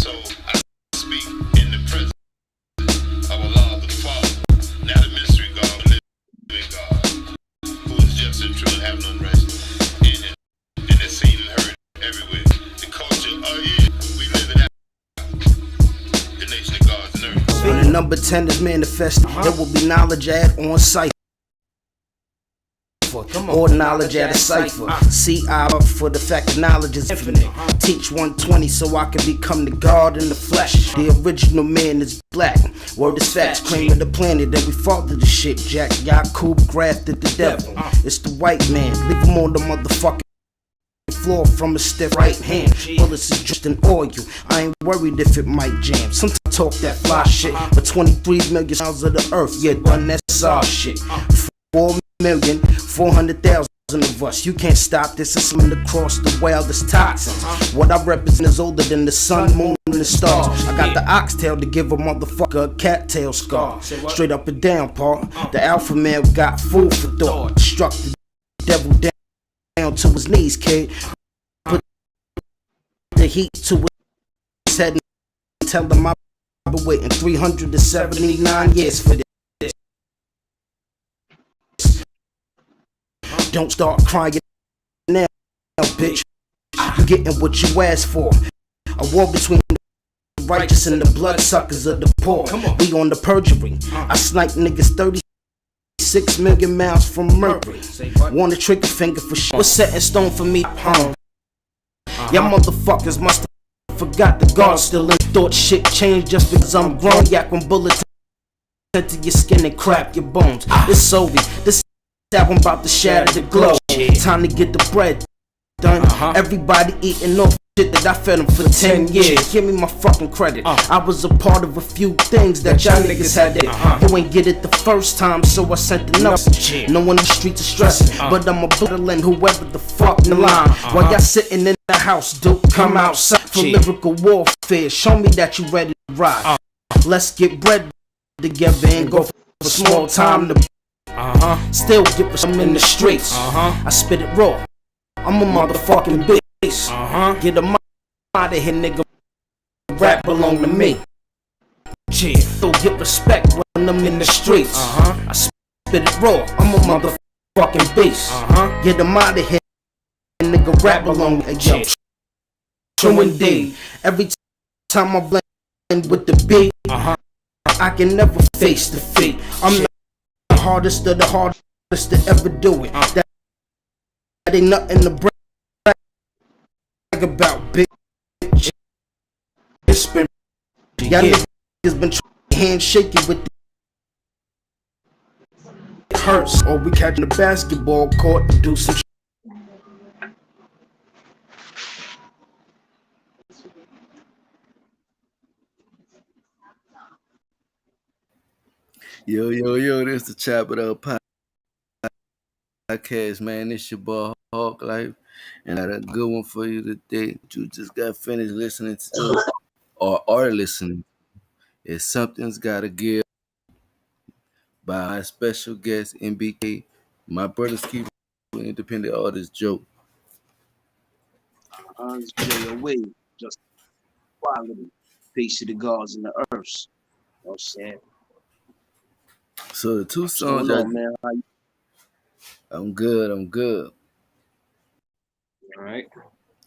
So I speak in the presence of Allah the Father, not a mystery God, but living God, who is just and true and have none rest. And it's seen and heard everywhere. The culture, oh yeah, we live it out. The nation of gods and earth. When the number 10 is manifested, there will be knowledge add on sight. Or knowledge at a cipher. See, I up for the fact that knowledge is infinite. Teach 120 so I can become the God in the flesh. The original man is black. Word is facts, cream of the planet that we fought to the shit. Jack Yakub grafted the devil. It's the white man. Leave him on the motherfucking floor from a stiff right hand. Bullets is just an oil. I ain't worried if it might jam. Sometimes talk that fly shit, but 23 million sounds of the earth, yeah, done that saw shit. 4,400,000 of us. You can't stop this. It's swimming across the wildest toxins. What I represent is older than the sun, moon, and the stars. I got the oxtail to give a motherfucker a cattail scar. Straight up and down, Paul. The alpha male got food for thought. Struck the devil down to his knees, kid. Put the heat to his head and tell him I've been waiting 379 years for this. Don't start crying now, bitch. You getting what you asked for. A war between the righteous and the bloodsuckers of the poor. We on the perjury. I snipe niggas 36 million miles from Mercury. Want a trigger finger for shit. What's set in stone for me? Y'all motherfuckers must have forgot the guard still in. Thought shit changed just because I'm grown. Yak when bullets into your skin and crack your bones. It's Soviet. This album about to shatter the globe. Time to get the bread done. Everybody eating off shit that I fed them for 10 years. Give me my fucking credit. I was a part of a few things that y'all niggas had it. You ain't get it the first time, so I sent the message. No one in the streets is stressing, but I'm a bullet whoever the fuck in the line. While y'all sitting in the house, dude, come outside for lyrical warfare. Show me that you ready to ride. Let's get bread together and go for small time to still get some in the streets. I spit it raw. I'm a motherfucking beast. Get them out of here, nigga. Rap belong to me. Don't get respect when I'm in the streets. I spit it raw. I'm a motherfucking beast. Get them out of here, nigga. Rap belong to me. True indeed. Every time I blend with the beat, I can never face defeat. I'm the hardest of the hardest to ever do it. That ain't nothing to brag about, bitch. It's been y'all niggas been handshaking with the hurts, or we catching the basketball court to do some shit. Yo, this the Chop It Up podcast, man. This your boy Hawk Life, and I got a good one for you today. You just got finished listening to, or are listening. It's Something's Gotta Give by my special guest MBK, my brother's keeper, independent artist J.O.E. It's J.O.E. Just quality. Peace to the gods and the earths. You know what I'm saying? So the two What's songs, going on, man? How you? I'm good. All right.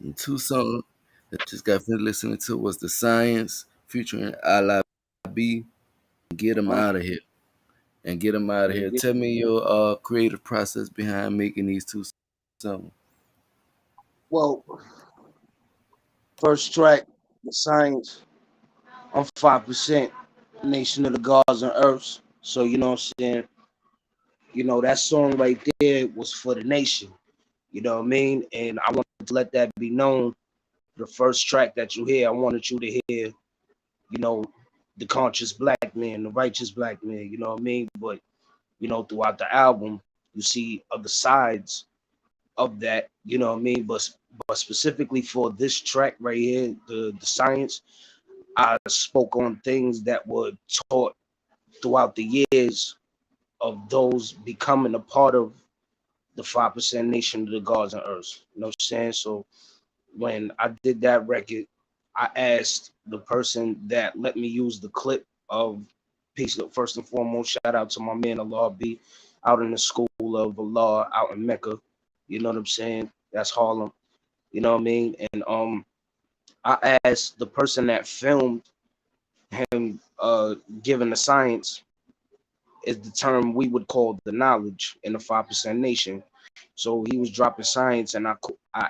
The two songs that just got finished listening to was The Science featuring Allah B. Get Them Out of Here. And Get Them Out of Here. Tell me your creative process behind making these two songs. Well, first track, The Science. I'm 5% Nation of the Gods and Earths. So, you know what I'm saying? You know, that song right there was for the nation. You know what I mean? And I wanted to let that be known. The first track that you hear, I wanted you to hear, you know, the conscious black man, the righteous black man, you know what I mean? But, you know, throughout the album, you see other sides of that, you know what I mean? But specifically for this track right here, the Science, I spoke on things that were taught throughout the years of those becoming a part of the 5% Nation of the Gods and Earths. You know what I'm saying? So when I did that record, I asked the person that let me use the clip of peace. First and foremost, shout out to my man Allah B out in the school of Allah out in Mecca. You know what I'm saying? That's Harlem. You know what I mean? And I asked the person that filmed him giving the science is the term we would call the knowledge in the 5% nation. So he was dropping science, and I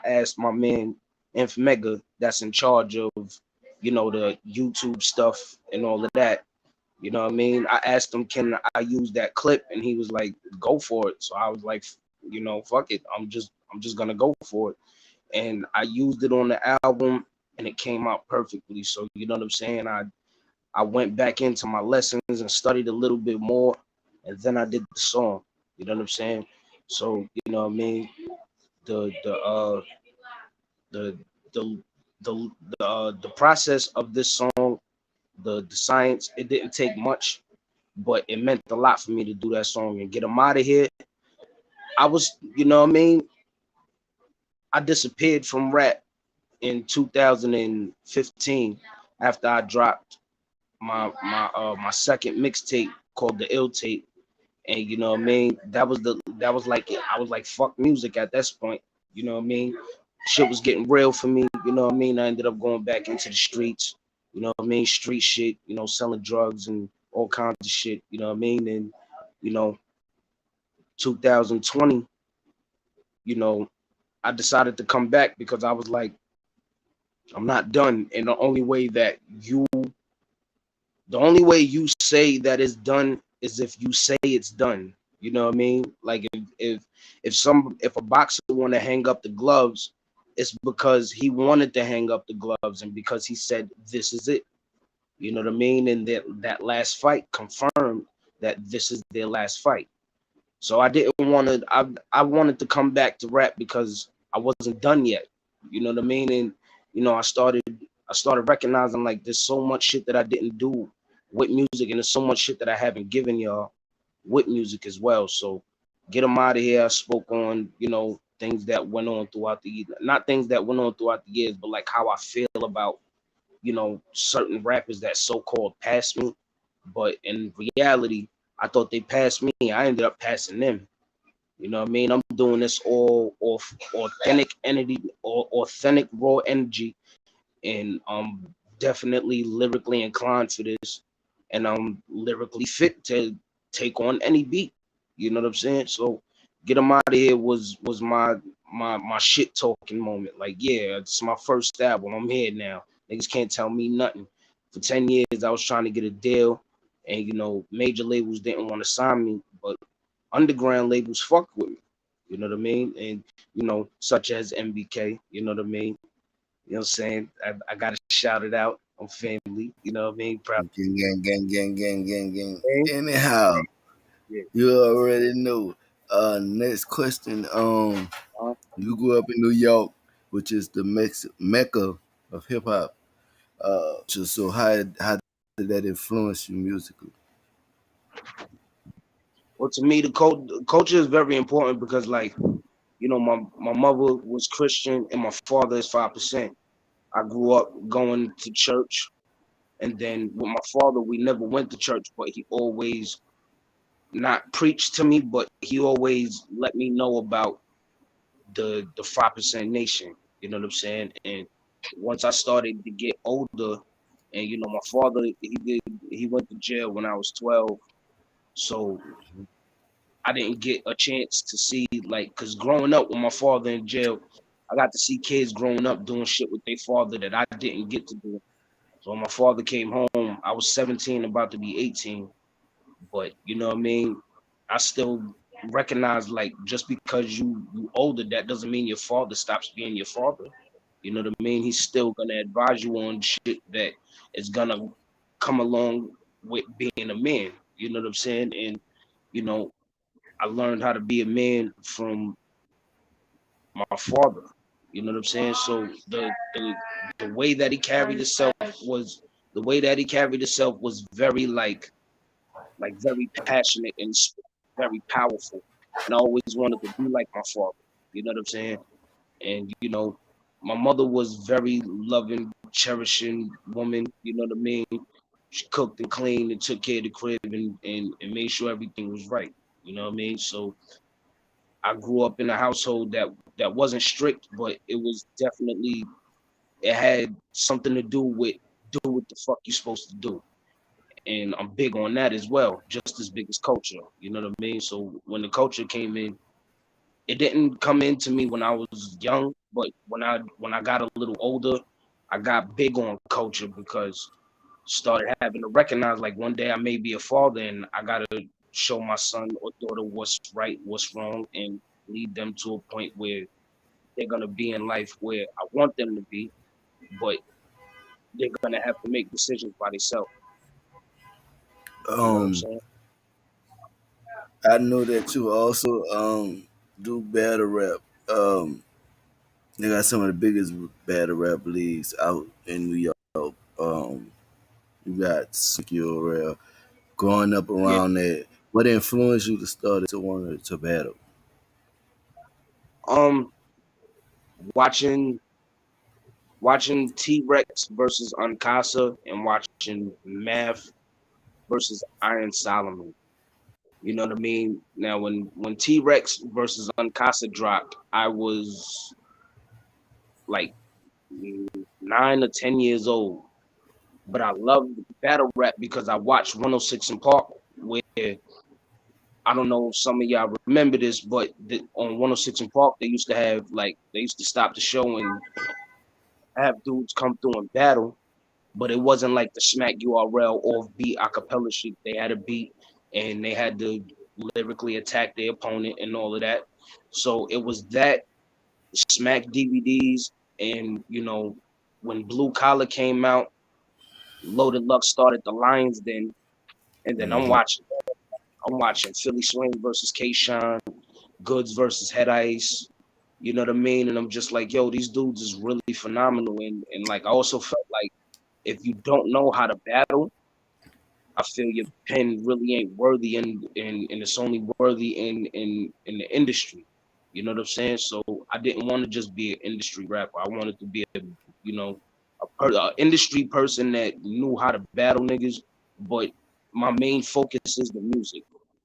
asked my man Infmega that's in charge of the YouTube stuff and all of that. You know what I mean? I asked him, can I use that clip, and he was like, go for it. So I was like, fuck it. I'm just gonna go for it, and I used it on the album, and it came out perfectly. So you know what I'm saying? I went back into my lessons and studied a little bit more, and then I did the song. You know what I'm saying? So you know what I mean. The the uh the the the process of this song, the science, it didn't take much, but it meant a lot for me to do that song and get them out of here. I was, you know what I mean. I disappeared from rap in 2015 after I dropped my second mixtape called the Ill Tape. And you know what I mean, that was like I was like fuck music at this point. You know what I mean, shit was getting real for me. You know what I mean, I ended up going back into the streets. You know what I mean, street shit, selling drugs and all kinds of shit. You know what I mean. And you know 2020, you know I decided to come back because I was like, I'm not done. And the only way you say that it's done is if you say it's done. You know what I mean? Like if a boxer want to hang up the gloves, it's because he wanted to hang up the gloves and because he said this is it. You know what I mean? And that last fight confirmed that this is their last fight. So I didn't want to. I wanted to come back to rap because I wasn't done yet. You know what I mean? And I started recognizing like there's so much shit that I didn't do with music, and there's so much shit that I haven't given y'all with music as well. So get them out of here. I spoke on things that went on throughout the not things that went on throughout the years, but like how I feel about certain rappers that so-called passed me, but in reality, I thought they passed me. I ended up passing them. You know what I mean? I'm doing this all off authentic energy or authentic raw energy, and I'm definitely lyrically inclined for this, and I'm lyrically fit to take on any beat. You know what I'm saying? So get them out of here was my shit talking moment. Like, yeah, it's my first album. I'm here now. Niggas can't tell me nothing. For 10 years, I was trying to get a deal, and major labels didn't want to sign me, but underground labels fuck with me. You know what I mean? And such as MBK. You know what I mean? You know what I'm saying? I gotta shout it out on family. You know what I mean? Proud. Gang, gang, gang, gang, gang, gang, gang. Hey, Anyhow, yeah. you already know. Next question. You grew up in New York, which is the mecca of hip hop. So how did that influence you musically? Well, to me, the culture is very important because, like, my mother was Christian and my father is 5%. I grew up going to church, and then with my father, we never went to church, but he always not preached to me, but he always let me know about the 5% nation. You know what I'm saying? And once I started to get older, and my father he went to jail when I was 12, so I didn't get a chance to see like because growing up with my father in jail, I got to see kids growing up doing shit with their father that I didn't get to do. So when my father came home, I was 17, about to be 18. But you know what I mean? I still recognize like just because you older, that doesn't mean your father stops being your father. You know what I mean? He's still gonna advise you on shit that is gonna come along with being a man. You know what I'm saying? And you know, I learned how to be a man from my father. You know what I'm saying? So the way that he carried himself was the way that he carried himself was very like very passionate and very powerful. And I always wanted to be like my father. You know what I'm saying? And my mother was very loving, cherishing woman. You know what I mean? She cooked and cleaned and took care of the crib and made sure everything was right. You know what I mean? So I grew up in a household that wasn't strict, but it was definitely it had something to do with do what the fuck you supposed to do. And I'm big on that as well, just as big as culture. You know what I mean? So when the culture came in, it didn't come into me when I was young, but when I got a little older, I got big on culture because started having to recognize like one day I may be a father and I gotta show my son or daughter what's right, what's wrong, and lead them to a point where they're gonna be in life where I want them to be, but they're gonna have to make decisions by themselves. You know what I'm Um, saying? I know that you also do battle rap. They got some of the biggest battle rap leagues out in New York. You got Secure growing up Yeah. around that. What influenced you to start to want to battle? Um, watching T Rex versus Uncasa and watching Math versus Iron Solomon. You know what I mean? Now, when T Rex versus Uncasa dropped, I was like 9 or 10 years old. But I loved battle rap because I watched 106 in Park, where I don't know if some of y'all remember this, but on 106 in Park, they used to have like they used to stop the show and have dudes come through and battle, but it wasn't like the Smack URL off beat acapella shit. They had a beat and they had to lyrically attack their opponent and all of that. So it was that Smack DVDs, and when Blue Collar came out, Loaded Luck started the Lions Den, and then I'm Hmm. watching Philly Swing versus K Shine, Goods versus Head Ice. You know what I mean? And I'm just like, yo, these dudes is really phenomenal. And like I also felt like if you don't know how to battle, I feel your pen really ain't worthy and it's only worthy in the industry. You know what I'm saying? So I didn't want to just be an industry rapper. I wanted to be a industry person that knew how to battle niggas, but my main focus is the music.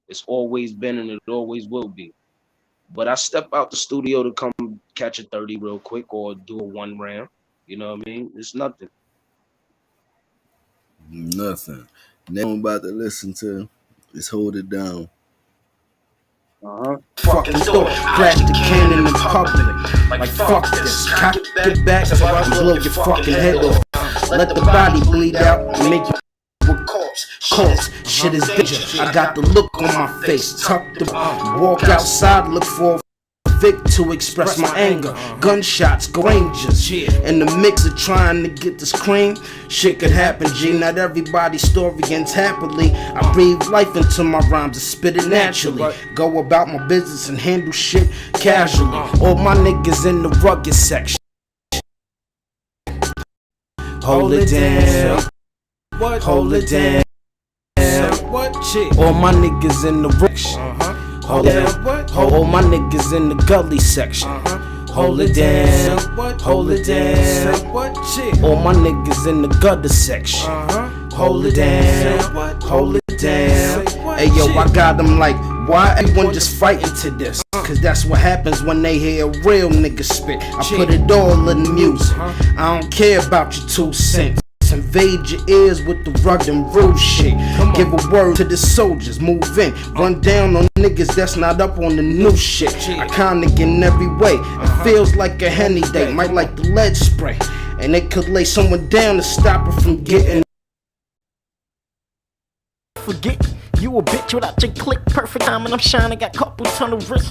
It's always been and it always will be. But I step out the studio to come catch a 30 real quick or do a one round. You know what I mean? It's nothing. Nothing. Now I'm about to listen to is Hold It Down. Uh-huh. Fucking thought, flash the cannon in public. Like fuck this, cock it back and blow your fucking head off. Let the body bleed out and make you with corpse. Shit is danger. I got the look on my face, tucked the walk outside, look for a Vic to express my anger. Gunshots, go Rangers. In the mix of trying to get this cream, shit could happen, G. Not everybody's story ends happily. I breathe life into my rhymes and spit it naturally. Go about my business and handle shit casually. All my niggas in the rugged section. Hold it down. Hold it down. All my niggas in the section. Hold it down. All my niggas in the gully section. Hold it down. Hold it down. All my niggas in the gutter section. Hold it down. Hold it down. Hey yo, I got them like, why everyone just fighting to this? Cause that's what happens when they hear a real nigga spit. I put it all in the music. I don't care about your 2 cents. Invade your ears with the rugged and rude shit. Give a word to the soldiers, move in. Run down on niggas that's not up on the new shit. I Iconic in every way. It feels like a Henny day. Might like the lead spray. And it could lay someone down to stop her from getting. Forget you a bitch without your click. Perfect time and I'm shining. Got couple ton of wrists.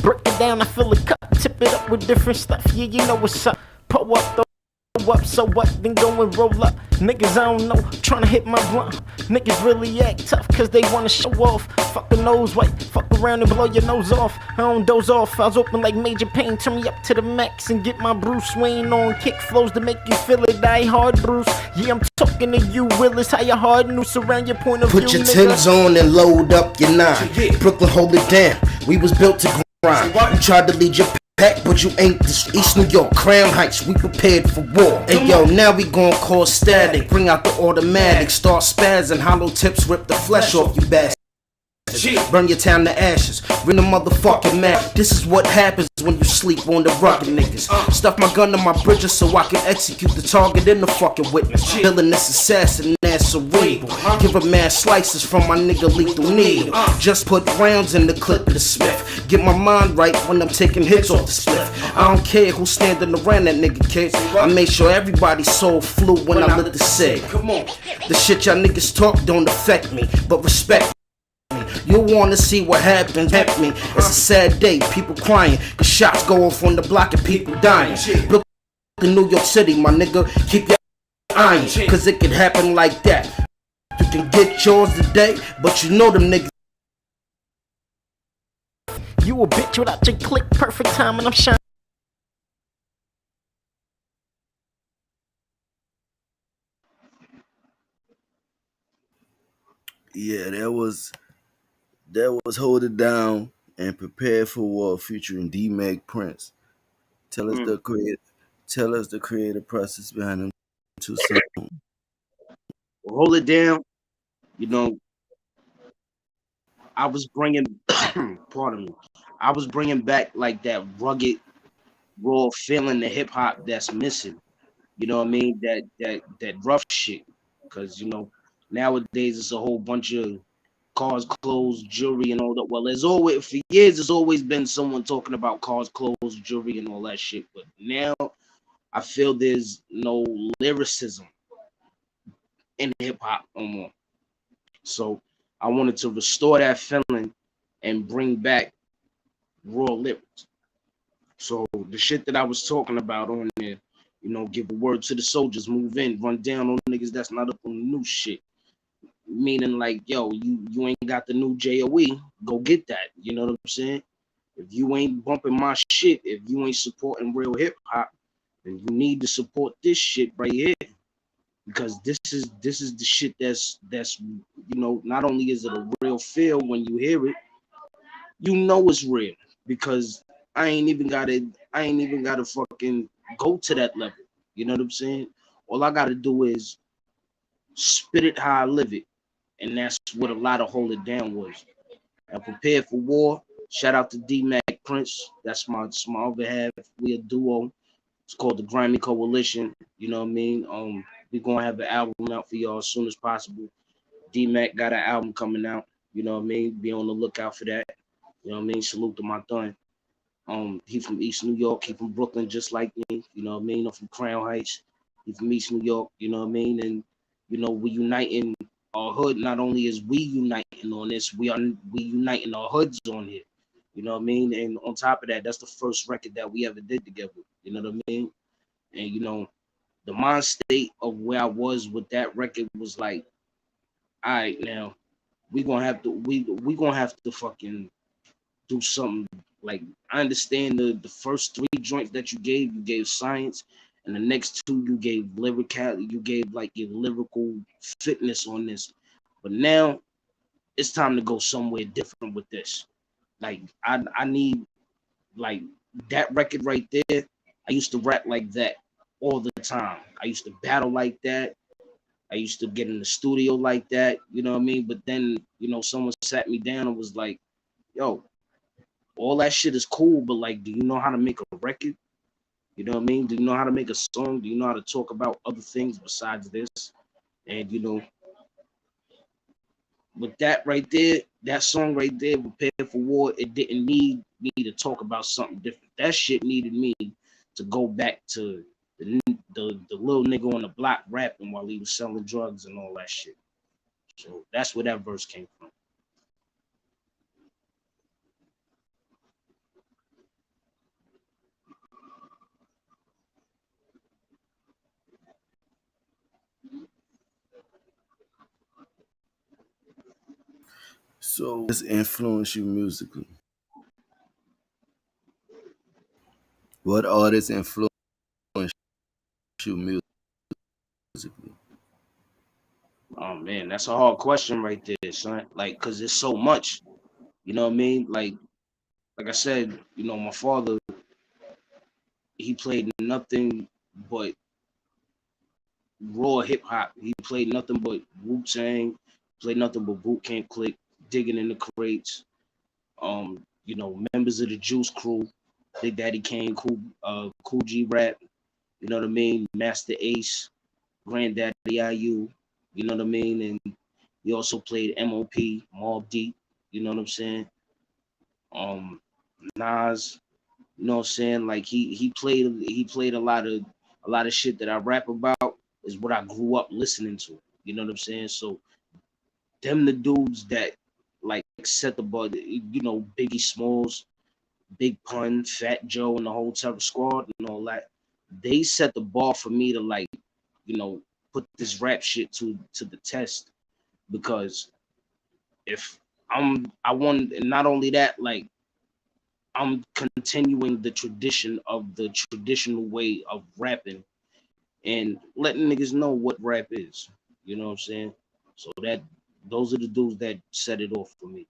Break it down, I feel it cut. Tip it up with different stuff. Yeah, you know what's up. Pull up, throw up, so what? Then go and roll up. Niggas, I don't know, tryna hit my blunt. Niggas really act tough cause they wanna show off. Fuck the nose white, fuck around and blow your nose off. I don't doze off, I was open like Major Pain. Turn me up to the max and get my Bruce Wayne on. Kick flows to make you feel it, die hard Bruce. Yeah, I'm talking to you, Willis. How you hard noose around your point of view, Put your nigga. tins on and load up your 9. Brooklyn, hold it down. We was built to grind. You tried to lead your pack, but you ain't this East New York, Crown Heights, we prepared for war. And yo, now we gon' cause static, bring out the automatic, start spazzing, hollow tips rip the flesh off you bastards. Burn your town to ashes, bring the motherfucking map. This is what happens when you sleep on the rugged niggas. Stuff my gun to my bridges so I can execute the target and the fucking witness. Killing this assassin, that's cerebral. Give a man slices from my nigga lethal needle. Just put rounds in the clip of the Smith. Get my mind right when I'm taking hits off the spliff. I don't care who's standing around that nigga, kids. I make sure everybody's soul flew when I lit the cig. The shit y'all niggas talk don't affect me, but respect. You wanna see what happens, help me. It's a sad day, people crying, cause shots go off on the block and people dying. Look in New York City, my nigga, keep your iron, cause it can happen like that. You can get yours today, but you know them niggas. You a bitch without your click, perfect time, and I'm shining. Yeah, that was Hold It Down and Prepare for War featuring D-Mac Prince. Tell us the creative process behind them two songs. Hold It Down. You know, I was bringing, pardon me, I was bringing back like that rugged, raw feeling the hip hop that's missing. You know what I mean? That rough shit. Because nowadays it's a whole bunch of cars, clothes, jewelry, and all that. Well, there's always for years there's always been someone talking about cars, clothes, jewelry, and all that shit. But now I feel there's no lyricism in hip hop no more. So I wanted to restore that feeling and bring back raw lyrics. So the shit that I was talking about on there, give a word to the soldiers, move in, run down on niggas that's not up on the new shit. Meaning like, yo, you ain't got the new J.O.E, go get that. You know what I'm saying? If you ain't bumping my shit, if you ain't supporting real hip hop, then you need to support this shit right here. Because this is the shit that's not only is it a real feel when you hear it, it's real. Because I ain't even gotta fucking go to that level. You know what I'm saying? All I gotta do is spit it how I live it. And that's what a lot of Hold It Down was. And Prepared for War. Shout out to D-Mac Prince. That's my other half. We a duo. It's called the Grammy Coalition. You know what I mean? We're gonna have an album out for y'all as soon as possible. D-Mac got an album coming out. You know what I mean? Be on the lookout for that. You know what I mean? Salute to my thon. He from East New York. He from Brooklyn, just like me. You know what I mean? I'm from Crown Heights. He from East New York. You know what I mean? And we uniting our hood. Not only is we uniting on this, we uniting our hoods on here. You know what I mean? And on top of that, that's the first record that we ever did together. You know what I mean? And the mind state of where I was with that record was like, all right, now we gonna have to fucking do something. Like, I understand the first three joints that you gave science, and the next two you gave lyrical, you gave like your lyrical fitness on this. But now it's time to go somewhere different with this. Like, I need, like, that record right there. I used to rap like that all the time. I used to battle like that. I used to get in the studio like that. You know what I mean? But then, someone sat me down and was like, yo, all that shit is cool, but like, do you know how to make a record? You know what I mean? Do you know how to make a song? Do you know how to talk about other things besides this? And with that right there, that song right there, Prepare for War, it didn't need me to talk about something different. That shit needed me to go back to the little nigga on the block rapping while he was selling drugs and all that shit. So that's where that verse came from. So, what's influenced you musically? What artists influence you musically? Oh man, that's a hard question right there, son. Like, cause there's so much. You know what I mean? Like I said, my father. he played nothing but raw hip hop. He played nothing but Wu Tang, played nothing but Boot Camp Click, digging in the crates. Members of the Juice Crew, Big Daddy Kane, Cool G Rap, you know what I mean? Master Ace, Granddaddy IU, you know what I mean? And he also played MOP, Mobb Deep, you know what I'm saying? Um, Nas, you know what I'm saying? Like he played a lot of shit that I rap about is what I grew up listening to. You know what I'm saying? So them the dudes that like set the bar, Biggie Smalls, Big Pun, Fat Joe, and the whole Terror Squad and all that. They set the bar for me to like, you know, put this rap shit to the test because if I want, and not only that, like I'm continuing the tradition of the traditional way of rapping and letting niggas know what rap is. You know what I'm saying? So those are the dudes that set it off for me.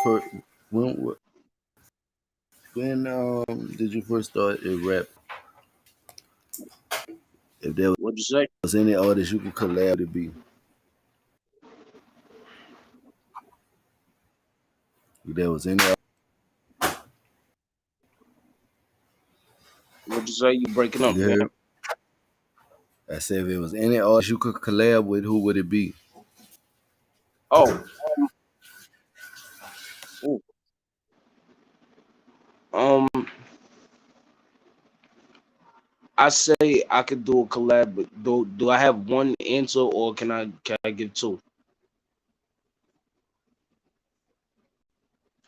For when when did you first start a rap? If there What'd you say? was any artist you could collab to be, if there was any, What'd you say? You breaking up, you man? heard? I said if it was any artist you could collab with, who would it be? Oh, ooh. um, I say I could do a collab, but do I have one answer or can I give two?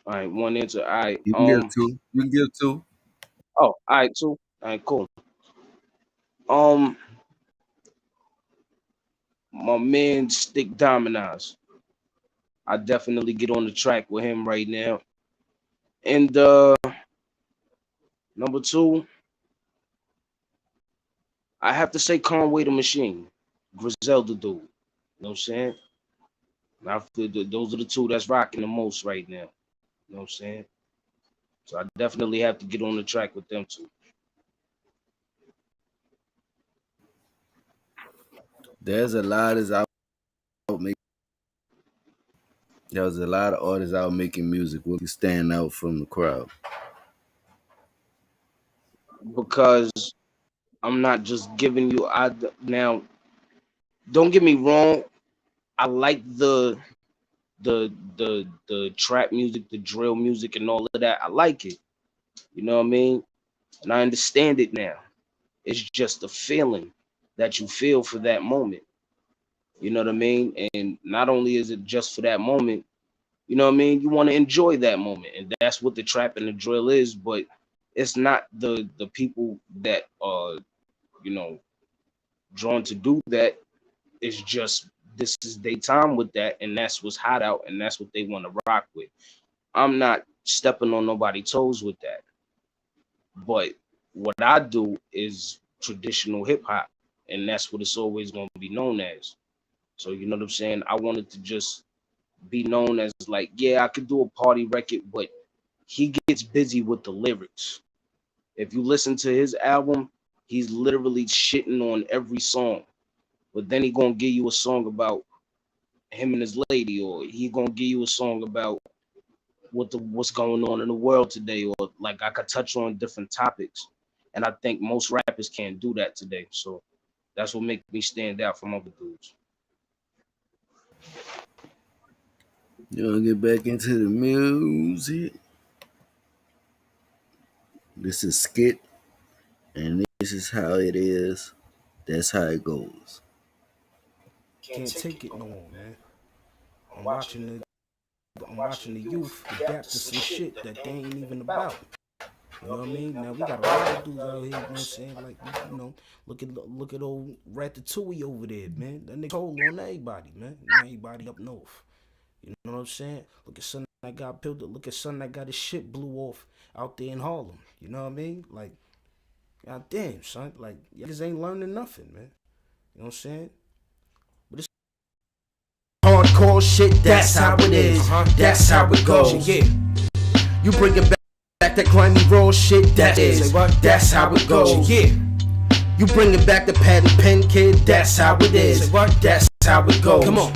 All right, one answer. All right. You can give two. You can give two. Oh, all right, two. All right, cool. Um, my man Stick Dominoes. I definitely get on the track with him right now. And number two, I have to say Conway the Machine, Griselda dude. You know what I'm saying? I feel those are the two that's rocking the most right now. You know what I'm saying? So I definitely have to get on the track with them two. There's a lot of out make. There was a lot of artists out making music. What you stand out from the crowd? Because I'm not just giving you I now don't get me wrong, I like the trap music, the drill music and all of that. I like it. You know what I mean? And I understand it now. It's just a feeling that you feel for that moment. You know what I mean? And not only is it just for that moment, you know what I mean? You want to enjoy that moment. And that's what the trap and the drill is, but it's not the people that are, you know, drawn to do that. It's just this is their time with that, and that's what's hot out, and that's what they want to rock with. I'm not stepping on nobody's toes with that. But what I do is traditional hip hop, and that's what it's always going to be known as. So you know what I'm saying? I wanted to just be known as like, yeah, I could do a party record, but he gets busy with the lyrics. If you listen to his album, he's literally shitting on every song. But then he gonna give you a song about him and his lady, or he gonna give you a song about what's going on in the world today, or like I could touch on different topics. And I think most rappers can't do that today. So that's what makes me stand out from other dudes. You want to get back into the music? This is skit, and this is how it is. That's how it goes. Can't take it no more, man. I'm watching the youth adapt to some shit that they ain't even about. You know what I mean? Now we got a lot of dudes out here, you know what I'm saying? Like, you know, look at old Ratatouille over there, man. That nigga cold on everybody, man. Not everybody up north. You know what I'm saying? Look at son that got built. Look at son that got his shit blew off out there in Harlem. You know what I mean? Like, god damn, son. Like, y'all niggas ain't learning nothing, man. You know what I'm saying? But it's hardcore shit, that's how it is. That's how it goes. Yeah. You bring it back that grimy raw shit, that's how it goes. Yeah. You bring it back the pad and pen kid, that's how it is. That's how it goes. Come on.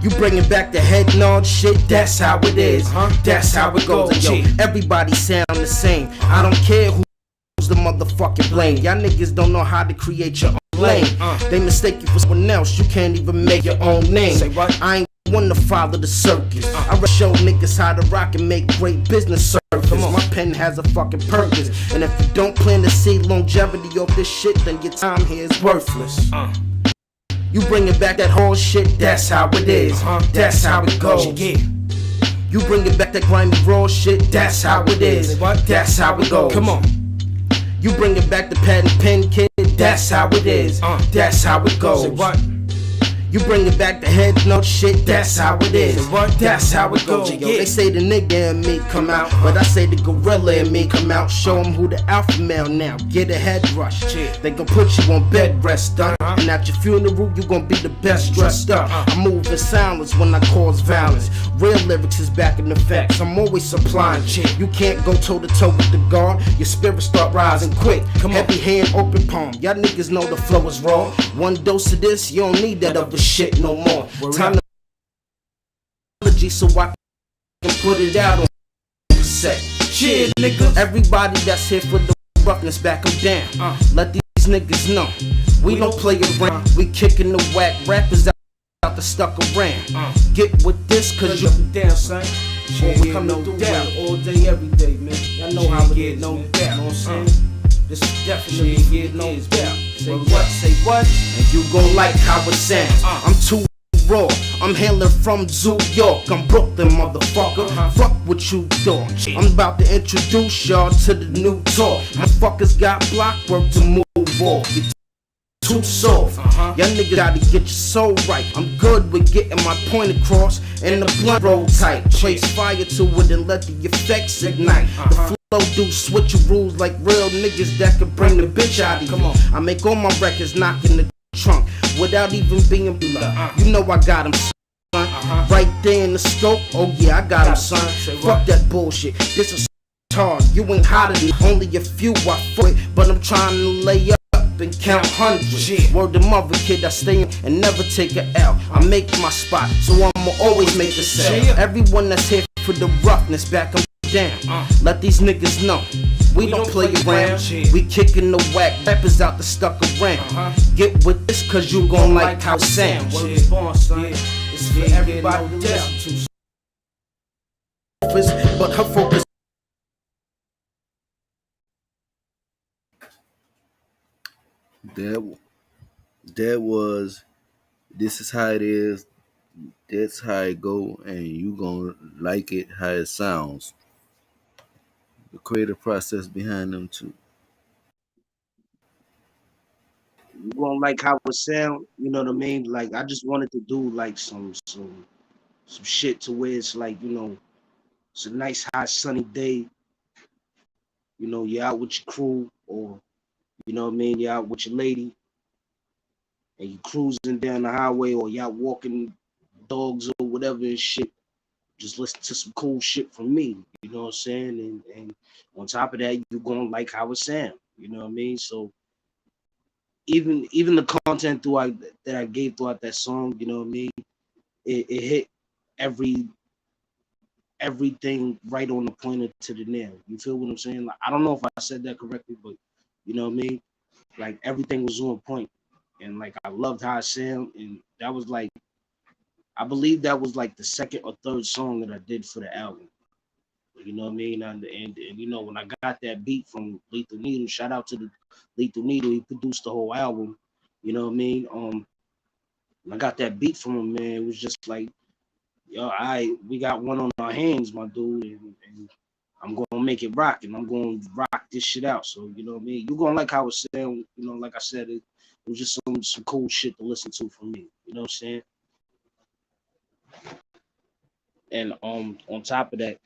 You bringing back the head nod shit, that's how it is. That's how it goes. And yo, everybody sound the same. I don't care who's the motherfucking blame. Y'all niggas don't know how to create your own lane. They mistake you for someone else, you can't even make your own name. I ain't one to follow the circus. I show niggas how to rock and make great business surface. My pen has a fucking purpose. And if you don't plan to see longevity of this shit, then your time here is worthless. You bringing back that whole shit, that's how it is. That's how it goes. Yeah. You bringing back that grimy raw shit, that's how it is. That's how it goes. Come on. You bringing back the pad and pen kid, that's how it is. That's how it goes. You bringing back the head note shit, that's how it is. That's how it goes. Yo, they say the nigga in me come out, but I say the gorilla in me come out. Show them who the alpha male now. Get a head rush. They gon' put you on bed rest, done. And at your funeral, you gon' be the best dressed up. I move in silence when I cause violence. Real lyrics is back in effect. I'm always supplying shit. You can't go toe to toe with the guard. Your spirit start rising quick. Heavy hand, open palm. Y'all niggas know the flow is raw. One dose of this, you don't need that other shit no more. Time to so I can put it out on cassette. Shit, nigga. Everybody that's here for the roughness, back them down. Let these niggas know we don't play around. We kicking the whack rappers out the stuck around. Get with this, cause you down, son. We coming through down all day, every day, man. Y'all know how it is, no doubt. You know what I'm saying? This is definitely get no doubt. Say what? And you gon' like how it sounds. I'm too raw. I'm hailing from New York. I'm Brooklyn, motherfucker. Fuck what you thought. I'm about to introduce y'all to the new talk. Motherfuckers got block work to move off. You're too soft. Y'all niggas gotta get your soul right. I'm good with getting my point across. And the blunt roll tight. Place fire to it and let the effects ignite. The flow do switch your rules like real niggas that could bring the bitch out of you. I make all my records knock in the trunk without even being blood. You know I got him, son. Right there in the scope. Oh yeah, I got him, son. Fuck that bullshit. This is hard. You ain't hotter than only a few I fought, but I'm trying to lay up and count hundreds. Word the mother, kid, I stay in and never take a L. I make my spot, so I'ma always make the sale. Everyone that's here for the roughness, back them down. Let these niggas know we don't play around. We kicking the whack rappers out the stuck around. Get with this, cause you gon' like how it sounds. It's for everybody to listen to. But her focus. That was this is how it is, that's how it go, and you gonna like it how it sounds. The creative process behind them too. You gonna like how it sound, you know what I mean? Like I just wanted to do like some shit to where it's like, you know, it's a nice hot sunny day, you know, you're out with your crew, or you know what I mean, you're out with your lady and you cruising down the highway, or y'all walking dogs or whatever and shit. Just listen to some cool shit from me, you know what I'm saying? And on top of that, you're gonna like how it sound, you know what I mean? So even the content that I gave throughout that song, you know what I mean? It hit every everything right on the pointer to the nail. You feel what I'm saying? Like I don't know if I said that correctly, but you know what I mean? Like everything was on point. And like I loved how it sounded. And that was like I believe that was like the second or third song that I did for the album. You know what I mean? And you know, when I got that beat from Lethal Needle, shout out to the Lethal Needle, he produced the whole album. You know what I mean? When I got that beat from him, man, it was just like, yo, we got one on our hands, my dude, and I'm gonna make it rock and I'm gonna rock this shit out. So you know what I mean. You're gonna like how it's saying. You know, like I said, it was just some cool shit to listen to from me. You know what I'm saying? And on top of that,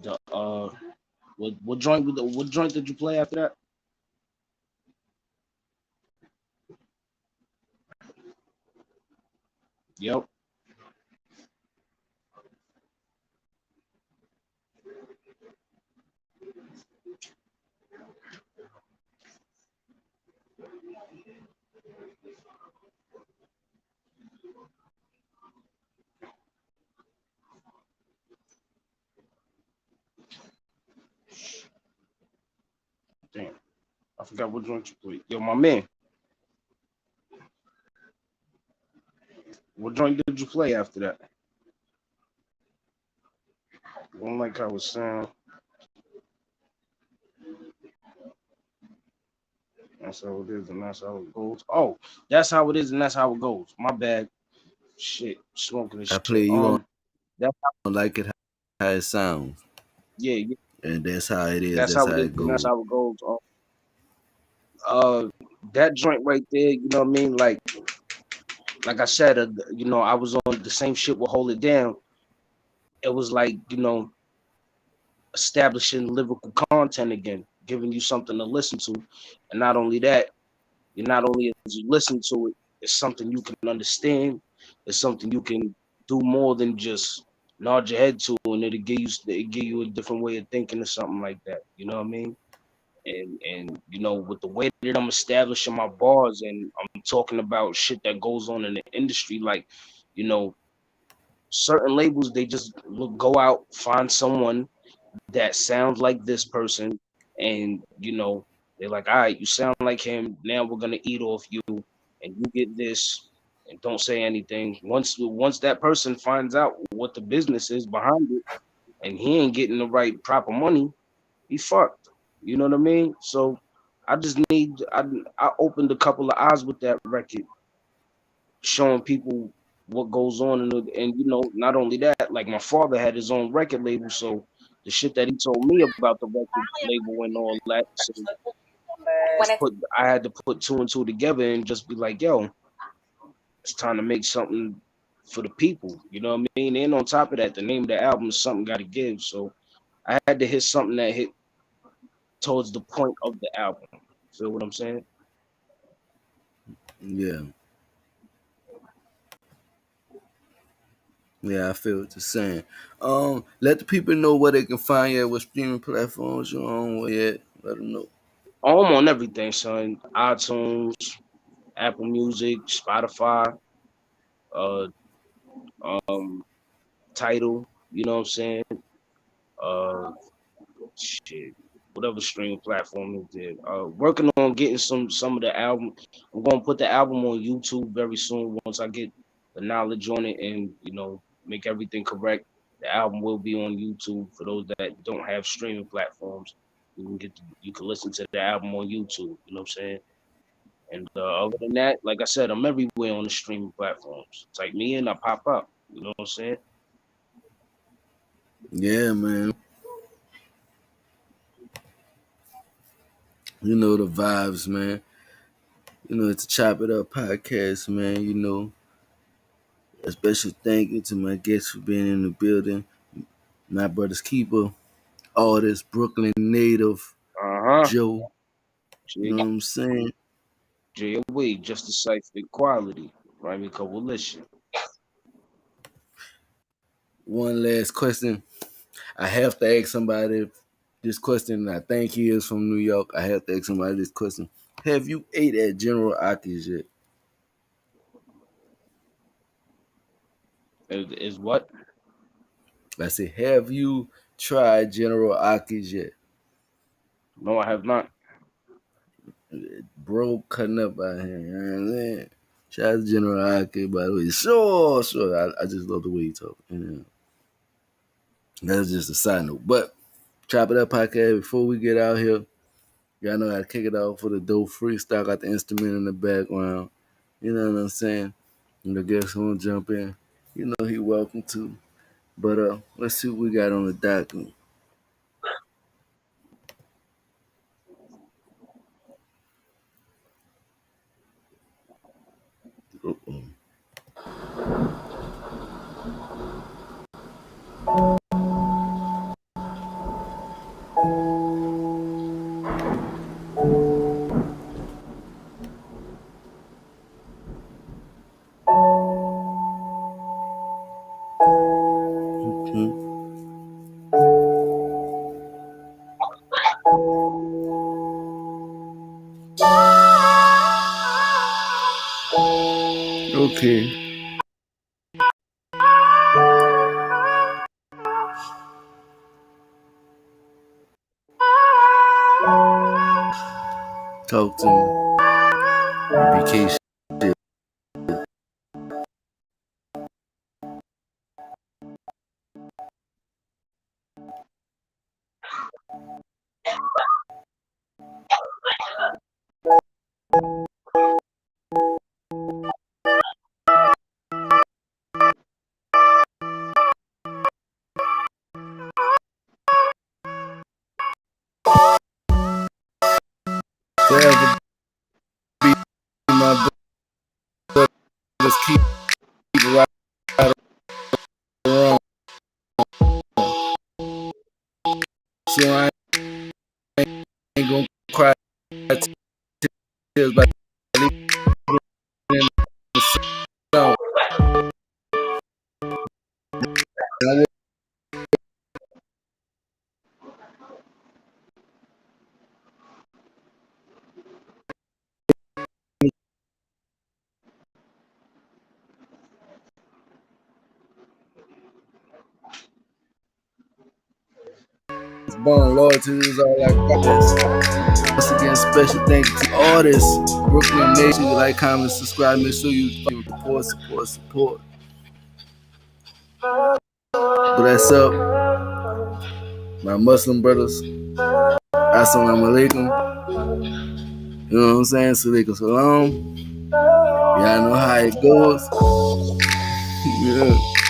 the what joint did you play after that? Yep. Damn, I forgot what joint you played. Yo, my man, what joint did you play after that? I don't like how it sound. That's how it is, and that's how it goes. Oh, that's how it is, and that's how it goes. My bad. Shit, smoking this I shit. play you on That like it how it sounds, yeah, yeah, and that's how it is. that's That's how how it is, it and that's goes. how it goes. Uh, that joint right there, you know what I mean? Like I said, you know, I was on the same shit with Hold It Down. It was like, you know, establishing lyrical content again, giving you something to listen to, and not only that, you not only as you listen to it, it's something you can understand. It's something you can do more than just nod your head to, and it give you a different way of thinking or something like that. You know what I mean? And you know, with the way that I'm establishing my bars and I'm talking about shit that goes on in the industry, like, you know, certain labels they just go out, find someone that sounds like this person, and you know, they're like, all right, you sound like him, now we're gonna eat off you, and you get this, and don't say anything. Once that person finds out what the business is behind it, and he ain't getting the right proper money, he fucked. You know what I mean? So I just need I opened a couple of eyes with that record, showing people what goes on and you know, not only that, like my father had his own record label, so the shit that he told me about the record label and all that. So I had to put two and two together and just be like, yo, it's time to make something for the people. You know what I mean? And on top of that, the name of the album is Something Gotta Give. So I had to hit something that hit towards the point of the album. Feel what I'm saying? Yeah, yeah, I feel what you're saying. Let the people know where they can find you at what streaming platforms you're on. Where you at? Let them know. Oh, I'm on everything, son. iTunes, Apple Music, Spotify, uh, um, Title. You know what I'm saying? Uh, shit, whatever streaming platform it did. Working on getting some of the album. I'm gonna put the album on YouTube very soon once I get the knowledge on it and you know make everything correct. The album will be on YouTube for those that don't have streaming platforms. You can listen to the album on YouTube. You know what I'm saying? And other than that, like I said, I'm everywhere on the streaming platforms. Type me in, I pop up. You know what I'm saying? Yeah, man. You know the vibes, man. You know it's a Chop It Up podcast, man. You know, a special thank you to my guests for being in the building. My brother's keeper, artist, Brooklyn native, Uh huh. Joe. You know what I'm saying? J.O.E. Just a Cipher Equality, Rhyming Coalition. One last question. I have to ask somebody this question. I think he is from New York. I have to ask somebody this question. Have you ate at General Aki's yet? Is what? I said, have you tried General Aki's yet? No, I have not. Bro, cutting up out here. You know what I'm saying? Shout out to General Aki, by the way. Sure, sure. I just love the way he talk. You know, that's just a side note. But Chop It Up podcast, before we get out here, y'all know how to kick it off for the dope freestyle. Got the instrument in the background. You know what I'm saying? And the guests want to jump in. You know he welcome to. But let's see what we got on the document. Okay. Talk to me. MBK shit. Forever be my brothers. Keep it right or wrong. So I ain't gonna cry tears like leaving in the snow. And I was born loyalty is all I got. Once again, special thank you to artists. Brooklyn Nation, you like, comment, subscribe, make sure you support. Bless up, my Muslim brothers. Assalamu alaikum. You know what I'm saying? Salaikum salam. Y'all know how it goes. Yeah.